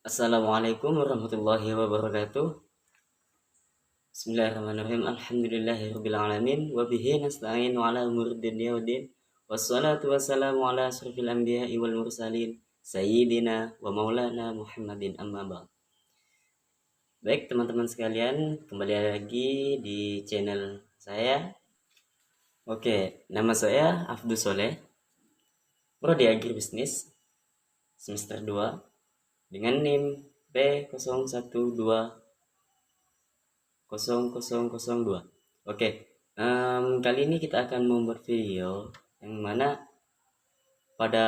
Assalamualaikum warahmatullahi wabarakatuh. Bismillahirrahmanirrahim. Alhamdulillahirabbil alamin wa bihi nasta'in ala umuri dunya waddin. Wassalatu wassalamu ala asyrofil anbiya'i wal mursalin sayyidina wa maulana Muhammadin amma ba'd. Baik teman-teman sekalian, kembali lagi di channel saya. Oke, nama saya Abdul Soleh, Prodi Agribisnis semester 2 dengan NIM P01200002. Oke, kali ini kita akan membuat video yang mana pada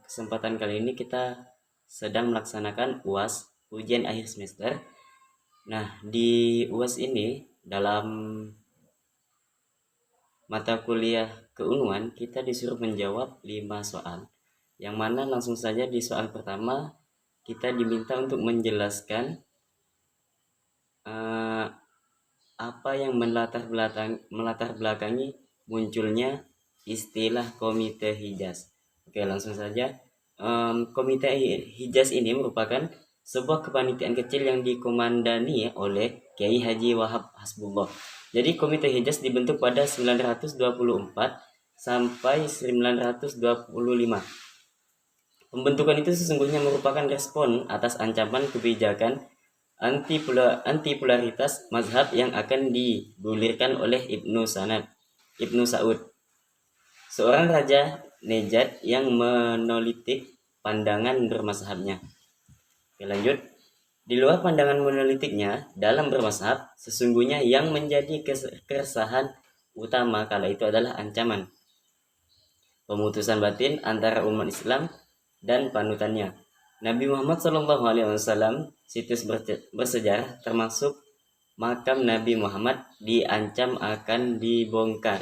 kesempatan kali ini kita sedang melaksanakan UAS, ujian akhir semester. Nah, di UAS ini dalam mata kuliah keunguan kita disuruh menjawab 5 soal. Yang mana langsung saja di soal pertama kita diminta untuk menjelaskan apa yang melatar belakangi munculnya istilah Komite Hijaz. Oke, langsung saja. Komite Hijaz ini merupakan sebuah kepanitiaan kecil yang dikomandani oleh Kiai Haji Wahab Hasbullah. Jadi Komite Hijaz dibentuk pada 924 sampai 925. Pembentukan itu sesungguhnya merupakan respon atas ancaman kebijakan antipolaritas mazhab yang akan digulirkan oleh Ibnu Saud, seorang raja Nejad yang monolitik pandangan bermazhabnya. Oke, lanjut. Di luar pandangan monolitiknya dalam bermazhab, sesungguhnya yang menjadi keresahan utama kala itu adalah ancaman pemutusan batin antara umat Islam dan panutannya. Nabi Muhammad SAW, situs bersejarah termasuk makam Nabi Muhammad diancam akan dibongkar.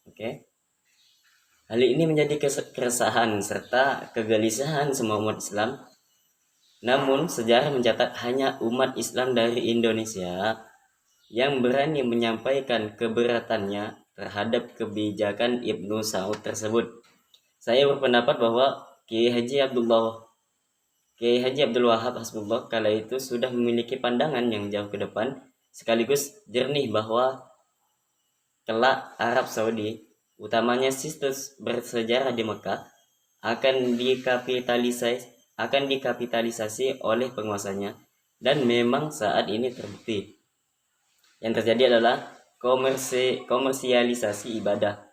Oke. Hal ini menjadi keresahan serta kegelisahan semua umat Islam. Namun sejarah mencatat hanya umat Islam dari Indonesia yang berani menyampaikan keberatannya terhadap kebijakan Ibnu Saud tersebut. Saya berpendapat bahwa Kiai Haji Abdul Wahab Hasbullah kala itu sudah memiliki pandangan yang jauh ke depan, sekaligus jernih bahwa kelak Arab Saudi, utamanya situs bersejarah di Mekah, akan dikapitalisasi oleh penguasanya, dan memang saat ini terbukti. Yang terjadi adalah komersialisasi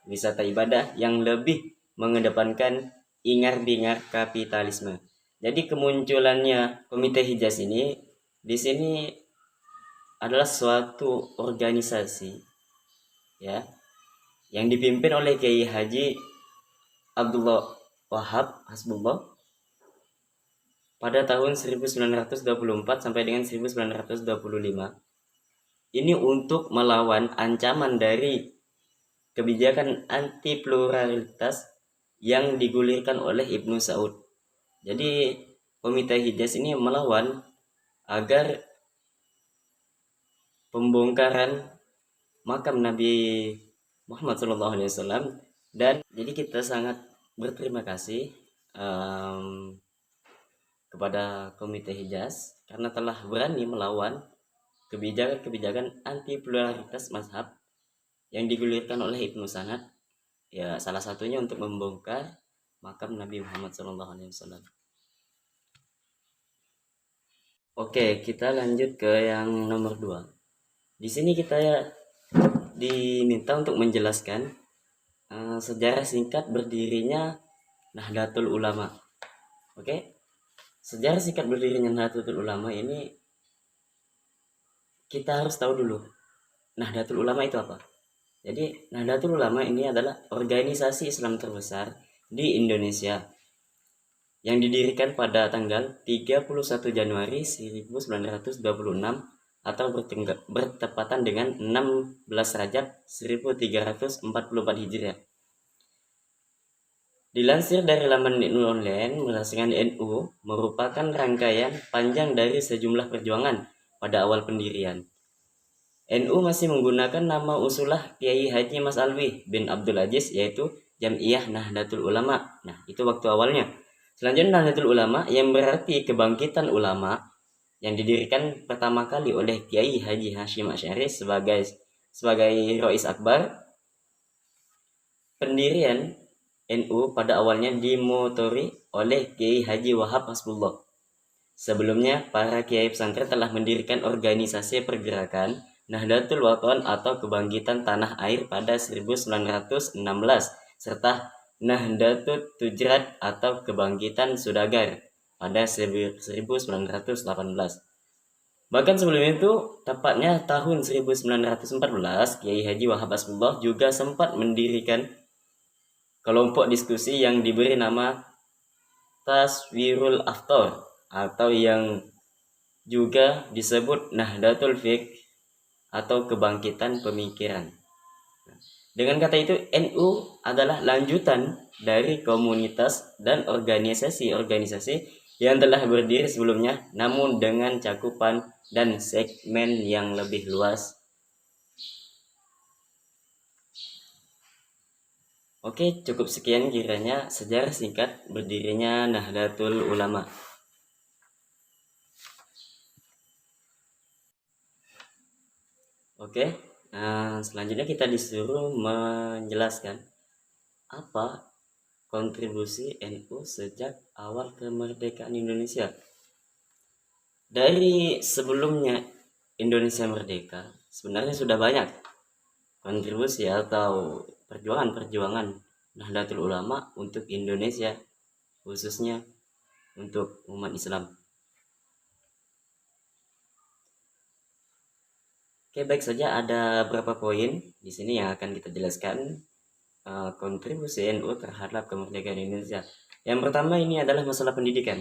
wisata ibadah yang lebih mengedepankan ingar-bingar kapitalisme. Jadi kemunculannya Komite Hijaz ini di sini adalah suatu organisasi ya yang dipimpin oleh Kiai Haji Abdullah Wahab Hasbullah pada tahun 1924 sampai dengan 1925. Ini untuk melawan ancaman dari kebijakan anti pluralitas yang digulirkan oleh Ibnu Saud. Jadi Komite Hijaz ini melawan agar pembongkaran makam Nabi Muhammad SAW, dan jadi kita sangat berterima kasih kepada Komite Hijaz karena telah berani melawan kebijakan anti pluralitas mazhab yang digulirkan oleh Ibnu Saud. Ya, salah satunya untuk membongkar makam Nabi Muhammad SAW. Oke, kita lanjut ke yang nomor 2. Di sini kita diminta untuk menjelaskan sejarah singkat berdirinya Nahdlatul Ulama. Oke, sejarah singkat berdirinya Nahdlatul Ulama ini kita harus tahu dulu. Nahdlatul Ulama itu apa? Jadi Nahdlatul Ulama ini adalah organisasi Islam terbesar di Indonesia yang didirikan pada tanggal 31 Januari 1926 atau bertepatan dengan 16 Rajab 1344 Hijriah. Dilansir dari laman NU Online, merasakan NU merupakan rangkaian panjang dari sejumlah perjuangan pada awal pendirian. NU masih menggunakan nama usulah Kiai Haji Mas Alwi bin Abdul Aziz, yaitu Jam'iyah Nahdlatul Ulama. Nah, itu waktu awalnya. Selanjutnya Nahdlatul Ulama yang berarti kebangkitan ulama yang didirikan pertama kali oleh Kiai Haji Hashim Asy'ari sebagai Rois Akbar. Pendirian NU pada awalnya dimotori oleh Kiai Haji Wahab Hasbullah. Sebelumnya, para kiai pesantren telah mendirikan organisasi pergerakan Nahdlatul Wathon atau Kebangkitan Tanah Air pada 1916 serta Nahdlatul Tujrat atau Kebangkitan Sudagar pada 1918. Bahkan sebelum itu, tepatnya tahun 1914, Kiai Haji Wahab Hasbullah juga sempat mendirikan kelompok diskusi yang diberi nama Taswirul Aftor atau yang juga disebut Nahdlatul Fiqh atau Kebangkitan Pemikiran. Dengan kata itu, NU adalah lanjutan dari komunitas dan organisasi-organisasi yang telah berdiri sebelumnya, namun dengan cakupan dan segmen yang lebih luas. Oke, cukup sekian kiranya sejarah singkat berdirinya Nahdlatul Ulama. Oke, selanjutnya kita disuruh menjelaskan apa kontribusi NU sejak awal kemerdekaan Indonesia. Dari sebelumnya Indonesia merdeka, sebenarnya sudah banyak kontribusi atau perjuangan-perjuangan Nahdlatul Ulama untuk Indonesia, khususnya untuk umat Islam. Oke, baik saja, ada beberapa poin di sini yang akan kita jelaskan kontribusi NU terhadap kemerdekaan Indonesia. Yang pertama ini adalah masalah pendidikan.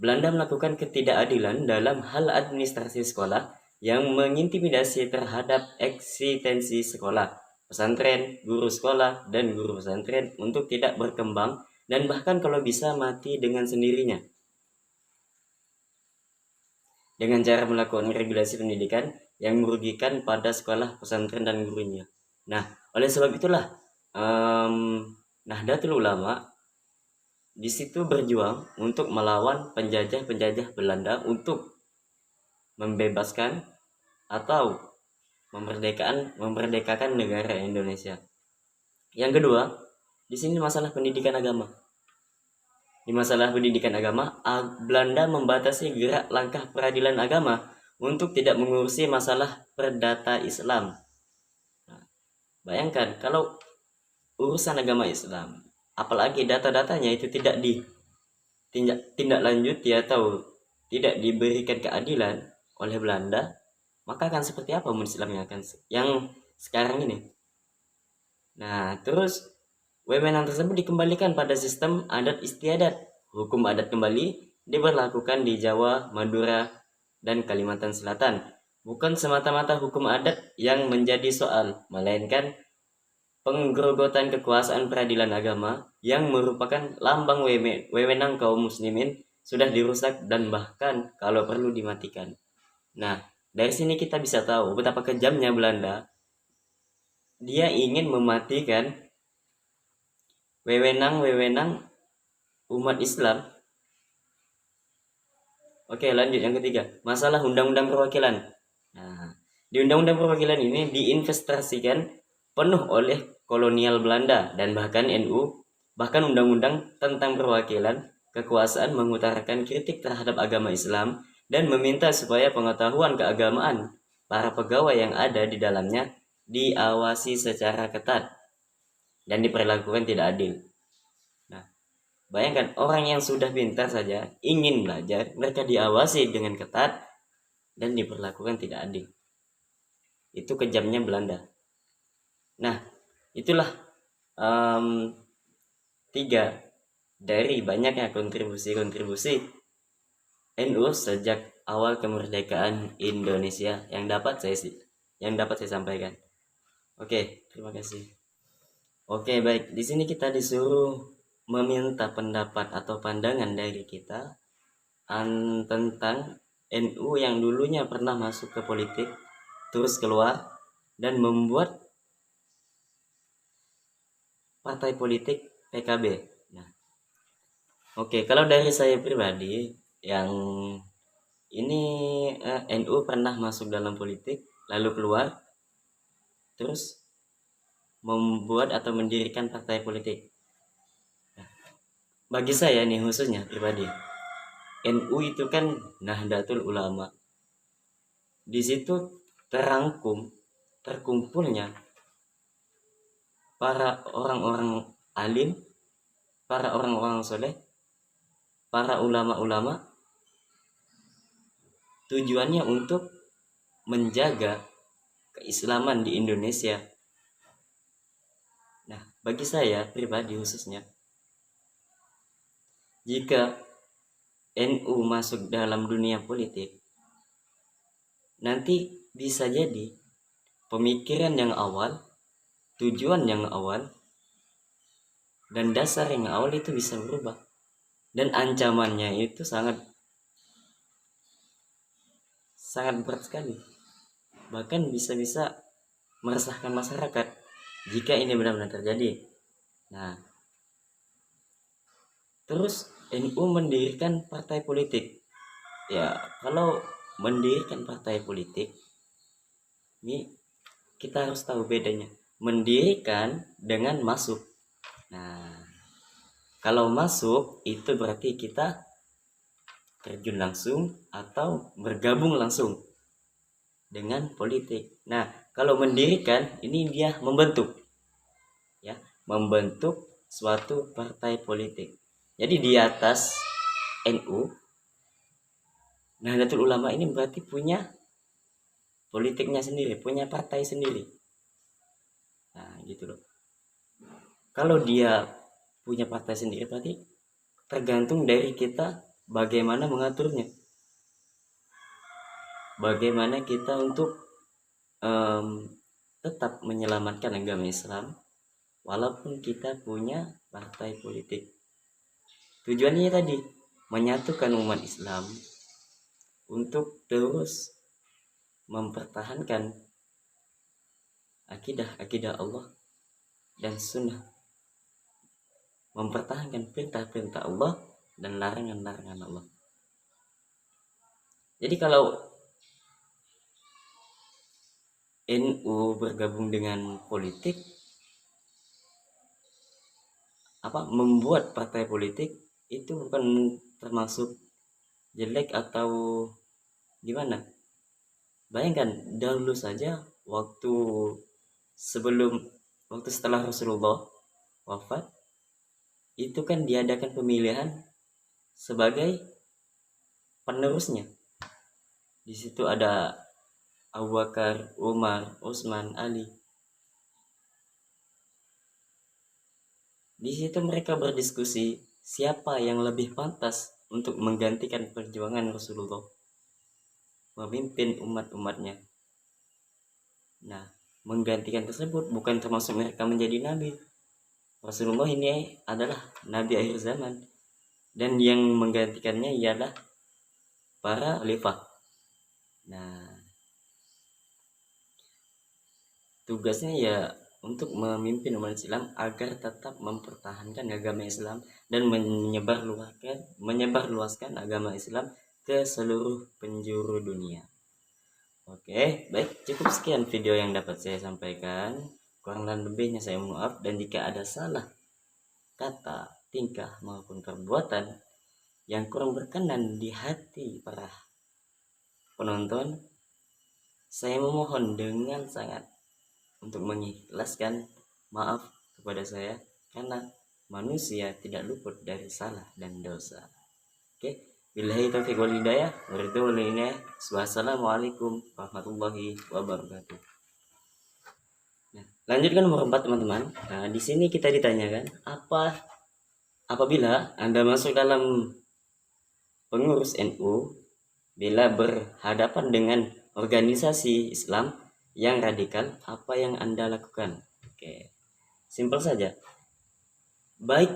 Belanda melakukan ketidakadilan dalam hal administrasi sekolah yang mengintimidasi terhadap eksistensi sekolah, pesantren, guru sekolah, dan guru pesantren untuk tidak berkembang dan bahkan kalau bisa mati dengan sendirinya. Dengan cara melakukan regulasi pendidikan yang merugikan pada sekolah, pesantren, dan gurunya. Nah, oleh sebab itulah Nahdlatul Ulama di situ berjuang untuk melawan penjajah-penjajah Belanda untuk membebaskan atau memerdekakan negara Indonesia. Yang kedua, di sini masalah pendidikan agama. Di masalah pendidikan agama, Belanda membatasi gerak langkah peradilan agama untuk tidak mengurusi masalah perdata Islam. Nah, bayangkan kalau urusan agama Islam, apalagi data-datanya itu tidak tindak lanjut atau tidak diberikan keadilan oleh Belanda, maka akan seperti apa umat Islam yang sekarang ini. Nah, terus wewenang tersebut dikembalikan pada sistem adat istiadat. Hukum adat kembali diberlakukan di Jawa, Madura, dan Kalimantan Selatan. Bukan semata-mata hukum adat yang menjadi soal, melainkan penggerogotan kekuasaan peradilan agama yang merupakan lambang wewenang kaum muslimin sudah dirusak dan bahkan kalau perlu dimatikan. Nah, dari sini kita bisa tahu betapa kejamnya Belanda. Dia ingin mematikan wewenang umat Islam. Oke, lanjut yang ketiga, masalah undang-undang perwakilan. Nah, di undang-undang perwakilan ini diinvestasikan penuh oleh kolonial Belanda dan bahkan NU, bahkan undang-undang tentang perwakilan kekuasaan mengutarakan kritik terhadap agama Islam dan meminta supaya pengetahuan keagamaan para pegawai yang ada di dalamnya diawasi secara ketat dan diperlakukan tidak adil. Nah, bayangkan orang yang sudah pintar saja ingin belajar, mereka diawasi dengan ketat dan diperlakukan tidak adil. Itu kejamnya Belanda. Nah, itulah 3 dari banyaknya kontribusi NU sejak awal kemerdekaan Indonesia yang dapat saya sampaikan. Oke, terima kasih. Oke, baik. Di sini kita disuruh meminta pendapat atau pandangan dari kita tentang NU yang dulunya pernah masuk ke politik, terus keluar dan membuat partai politik PKB. Nah, Oke, kalau dari saya pribadi, yang ini NU pernah masuk dalam politik, lalu keluar, terus membuat atau mendirikan partai politik. Bagi saya nih khususnya pribadi, NU itu kan Nahdlatul Ulama. Di situ terkumpulnya para orang-orang alim, para orang-orang soleh, para ulama-ulama, tujuannya untuk menjaga keislaman di Indonesia. Nah, bagi saya pribadi khususnya, jika NU masuk dalam dunia politik, nanti bisa jadi pemikiran yang awal, tujuan yang awal, dan dasar yang awal itu bisa berubah. Dan ancamannya itu sangat berat sekali. Bahkan bisa-bisa meresahkan masyarakat jika ini benar-benar terjadi. Nah, terus NU mendirikan partai politik. Ya, kalau mendirikan partai politik, ini kita harus tahu bedanya. Mendirikan dengan masuk. Nah, kalau masuk itu berarti kita terjun langsung atau bergabung langsung dengan politik. Nah, kalau mendirikan ini dia membentuk, ya, membentuk suatu partai politik. Jadi di atas NU, Nahdlatul Ulama ini berarti punya politiknya sendiri, punya partai sendiri. Nah, gitu loh. Kalau dia punya partai sendiri berarti tergantung dari kita bagaimana mengaturnya. Bagaimana kita untuk tetap menyelamatkan agama Islam walaupun kita punya partai politik. Tujuannya tadi menyatukan umat Islam untuk terus mempertahankan akidah Allah dan sunnah, mempertahankan perintah-perintah Allah dan larangan-larangan Allah. Jadi kalau NU bergabung dengan politik, membuat partai politik itu bukan termasuk jelek atau gimana. Bayangkan dahulu saja waktu setelah Rasulullah wafat, itu kan diadakan pemilihan sebagai penerusnya. Di situ ada Abu Bakar, Umar, Utsman, Ali. Di situ mereka berdiskusi siapa yang lebih pantas untuk menggantikan perjuangan Rasulullah memimpin umat-umatnya. Nah, menggantikan tersebut bukan termasuk mereka menjadi nabi. Rasulullah ini adalah nabi akhir zaman, dan yang menggantikannya ialah para khalifah. Nah, tugasnya ya untuk memimpin umat Islam agar tetap mempertahankan agama Islam dan menyebarluaskan agama Islam ke seluruh penjuru dunia. Oke, baik, cukup sekian video yang dapat saya sampaikan. Kurang dan lebihnya saya mohon maaf, dan jika ada salah kata, tingkah maupun perbuatan yang kurang berkenan di hati para penonton, saya memohon dengan sangat untuk mengikhlaskan maaf kepada saya, karena manusia tidak luput dari salah dan dosa. Oke, billahi taufiq wal hidayah. Wassalamualaikum warahmatullahi wabarakatuh. Nah, lanjutkan nomor 4 teman-teman. Nah, di sini kita ditanyakan apabila Anda masuk dalam pengurus NU bila berhadapan dengan organisasi Islam yang radikal, apa yang Anda lakukan? Oke, simpel saja. Baik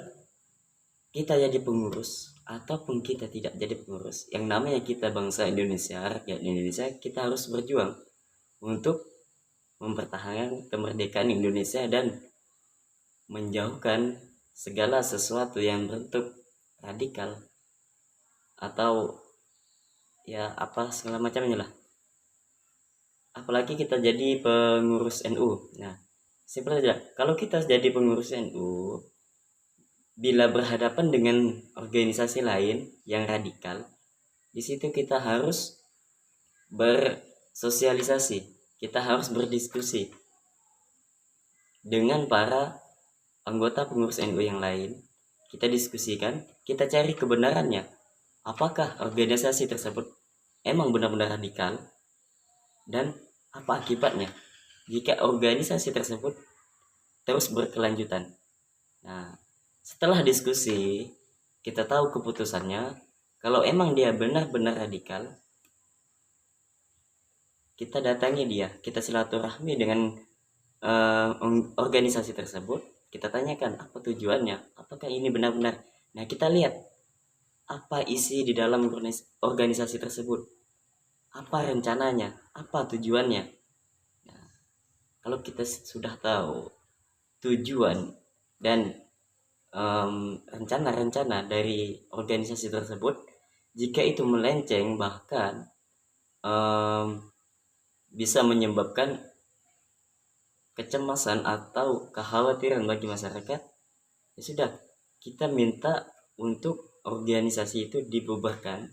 kita jadi pengurus ataupun kita tidak jadi pengurus, yang namanya kita bangsa Indonesia, rakyat Indonesia, kita harus berjuang untuk mempertahankan kemerdekaan Indonesia dan menjauhkan segala sesuatu yang bentuk radikal atau ya apa segala macamnya lah. Apalagi kita jadi pengurus NU. Nah, simpel aja. Kalau kita jadi pengurus NU, bila berhadapan dengan organisasi lain yang radikal, di situ kita harus bersosialisasi, kita harus berdiskusi dengan para anggota pengurus NU yang lain. Kita diskusikan, kita cari kebenarannya. Apakah organisasi tersebut emang benar-benar radikal dan apa akibatnya jika organisasi tersebut terus berkelanjutan. Nah, setelah diskusi, kita tahu keputusannya. Kalau emang dia benar-benar radikal, kita datangi dia, kita silaturahmi dengan organisasi tersebut. Kita tanyakan apa tujuannya, apakah ini benar-benar. Nah, kita lihat apa isi di dalam organisasi tersebut, apa rencananya, apa tujuannya. Nah, kalau kita sudah tahu tujuan dan rencana-rencana dari organisasi tersebut, jika itu melenceng bahkan bisa menyebabkan kecemasan atau kekhawatiran bagi masyarakat, ya sudah, kita minta untuk organisasi itu dibubarkan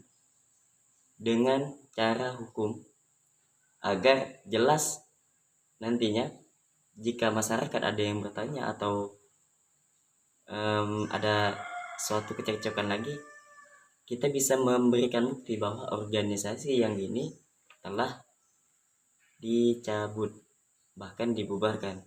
dengan cara hukum agar jelas nantinya jika masyarakat ada yang bertanya atau ada suatu kecekcokan lagi, kita bisa memberikan bukti bahwa organisasi yang ini telah dicabut bahkan dibubarkan.